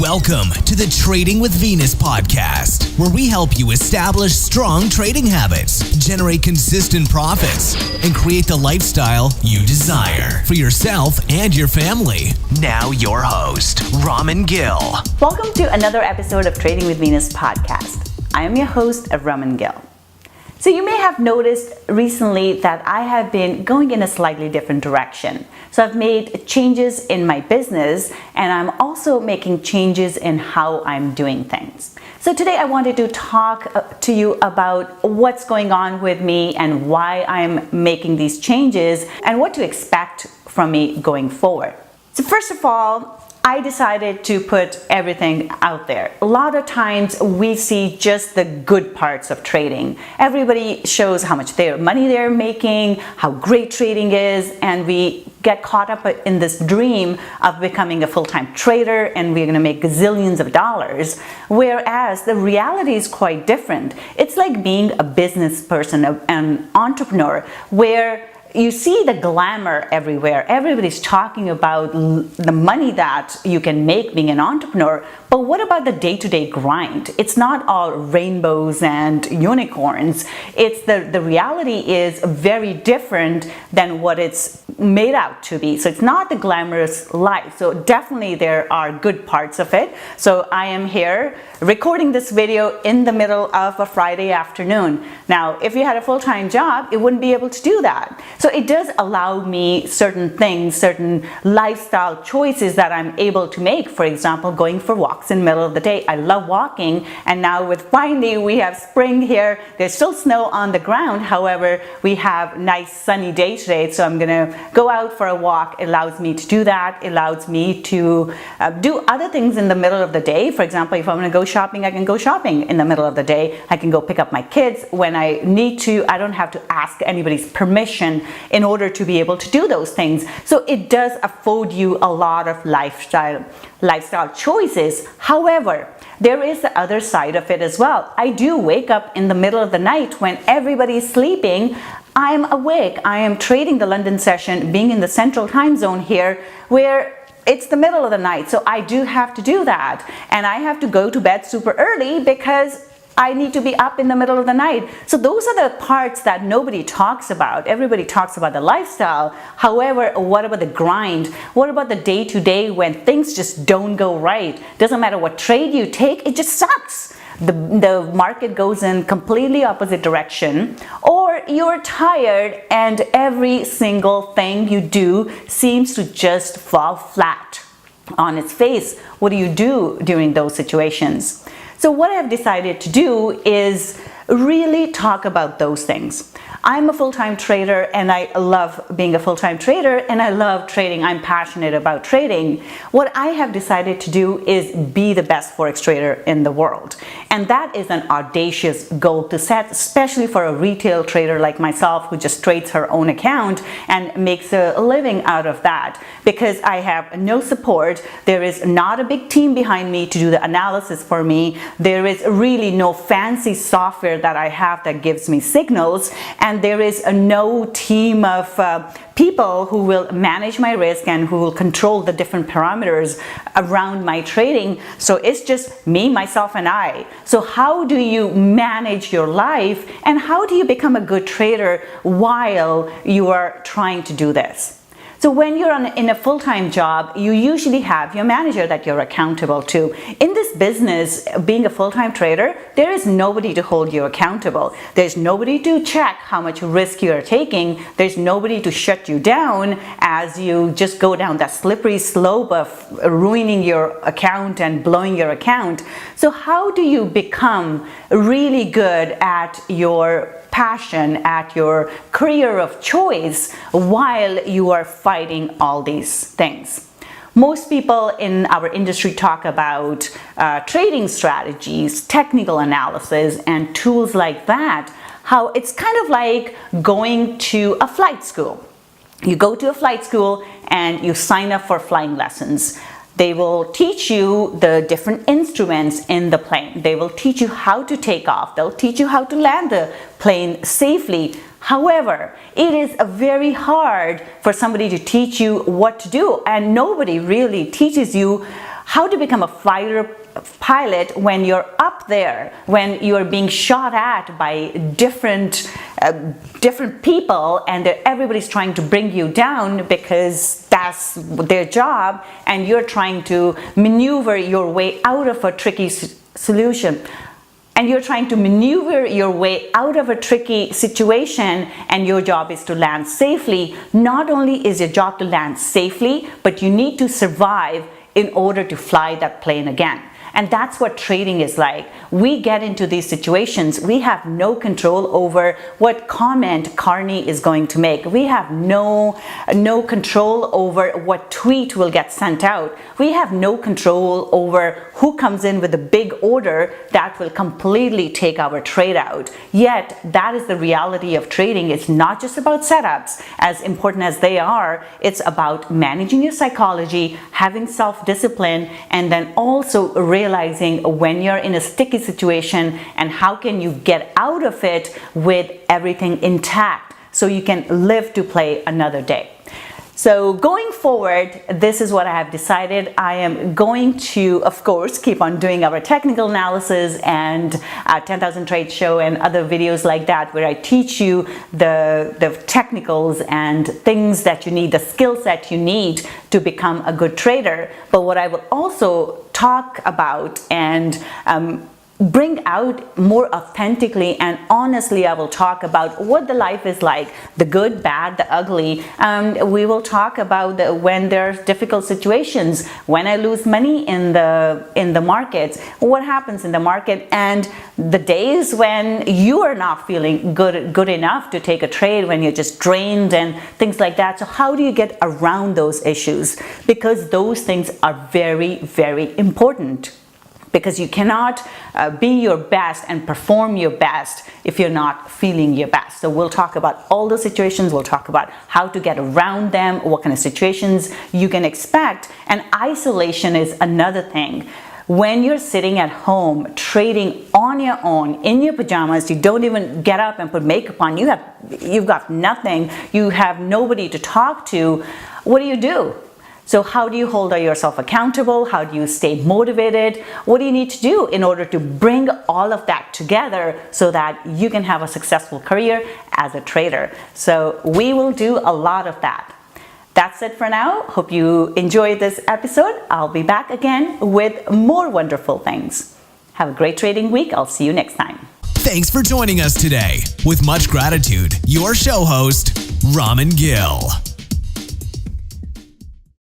Welcome to the Trading with Venus podcast, where we help you establish strong trading habits, generate consistent profits, and create the lifestyle you desire for yourself and your family. Now your host, Raman Gill. Welcome to another episode of Trading with Venus podcast. I am your host, Raman Gill. So you may have noticed recently that I have been going in a slightly different direction. So I've made changes in my business, and I'm also making changes in how I'm doing things. So today I wanted to talk to you about what's going on with me and why I'm making these changes and what to expect from me going forward. So first of all, I decided to put everything out there. A lot of times we see just the good parts of trading. Everybody shows how much money they're making, how great trading is, and we get caught up in this dream of becoming a full-time trader and we're gonna make gazillions of dollars, whereas the reality is quite different. It's like being a business person, an entrepreneur, where you see the glamour everywhere. Everybody's talking about the money that you can make being an entrepreneur, but what about the day-to-day grind? It's not all rainbows and unicorns. It's the reality is very different than what it's made out to be. So it's not the glamorous life. So definitely there are good parts of it. So I am here recording this video in the middle of a Friday afternoon. Now, if you had a full-time job, you wouldn't be able to do that. So it does allow me certain things, certain lifestyle choices that I'm able to make. For example, going for walks in the middle of the day. I love walking, and now with finally we have spring here. There's still snow on the ground. However, we have nice sunny day today, so I'm gonna go out for a walk. It allows me to do that. It allows me to do other things in the middle of the day. For example, if I'm gonna go shopping, I can go shopping in the middle of the day. I can go pick up my kids when I need to. I don't have to ask anybody's permission in order to be able to do those things. So it does afford you a lot of lifestyle choices. However, there is the other side of it as well. I do wake up in the middle of the night when everybody's sleeping. I'm awake. I am trading the London session, being in the central time zone here, where it's the middle of the night. So I do have to do that. And I have to go to bed super early because I need to be up in the middle of the night. So those are the parts that nobody talks about. Everybody talks about the lifestyle. However, what about the grind? What about the day-to-day when things just don't go right? Doesn't matter what trade you take, it just sucks. The market goes in completely opposite direction, or you're tired and every single thing you do seems to just fall flat on its face. What do you do during those situations? So what I've decided to do is really talk about those things. I'm a full-time trader and I love being a full-time trader and I love trading. I'm passionate about trading. What I have decided to do is be the best Forex trader in the world. And that is an audacious goal to set, especially for a retail trader like myself who just trades her own account and makes a living out of that. Because I have no support, there is not a big team behind me to do the analysis for me. There is really no fancy software that I have that gives me signals, and there is no team of people who will manage my risk and who will control the different parameters around my trading. So it's just me, myself, and I. So how do you manage your life and how do you become a good trader while you are trying to do this? So when you're in a full-time job, you usually have your manager that you're accountable to. In this business, being a full-time trader, there is nobody to hold you accountable. There's nobody to check how much risk you're taking. There's nobody to shut you down as you just go down that slippery slope of ruining your account and blowing your account. So how do you become really good at your passion, at your career of choice while you are fighting all these things? Most people in our industry talk about trading strategies, technical analysis, and tools like that. How it's kind of like going to a flight school. You go to a flight school and you sign up for flying lessons. They will teach you the different instruments in the plane. They will teach you how to take off. They'll teach you how to land the plane safely. However, it is very hard for somebody to teach you what to do, and nobody really teaches you how to become a fighter pilot when you're up there, when you're being shot at by different people, and everybody's trying to bring you down because that's their job, and you're trying to maneuver your way out of a tricky solution. And you're trying to maneuver your way out of a tricky situation, and your job is to land safely. Not only is your job to land safely, but you need to survive in order to fly that plane again. And that's what trading is like. We get into these situations. We have no control over what comment Carney is going to make. We have no control over what tweet will get sent out. We have no control over who comes in with a big order that will completely take our trade out. Yet, that is the reality of trading. It's not just about setups, as important as they are. It's about managing your psychology, having self-discipline, and then also realizing when you're in a sticky situation and how can you get out of it with everything intact so you can live to play another day. So going forward, this is what I have decided. I am going to, of course, keep on doing our technical analysis and 10,000 Trade Show and other videos like that, where I teach you the technicals and things that you need, the skills that you need to become a good trader. But what I will also talk about and bring out more authentically and honestly, I will talk about what the life is like, the good, bad, the ugly. We will talk about when there's difficult situations, when I lose money in the markets, what happens in the market, and the days when you are not feeling good enough to take a trade, when you're just drained and things like that. So how do you get around those issues? Because those things are very, very important. Because you cannot be your best and perform your best if you're not feeling your best. So we'll talk about all those situations. We'll talk about how to get around them, what kind of situations you can expect. And isolation is another thing. When you're sitting at home trading on your own in your pajamas, you don't even get up and put makeup on, you've got nothing, you have nobody to talk to, what do? So how do you hold yourself accountable? How do you stay motivated? What do you need to do in order to bring all of that together so that you can have a successful career as a trader? So we will do a lot of that. That's it for now. Hope you enjoyed this episode. I'll be back again with more wonderful things. Have a great trading week. I'll see you next time. Thanks for joining us today. With much gratitude, your show host, Raman Gill.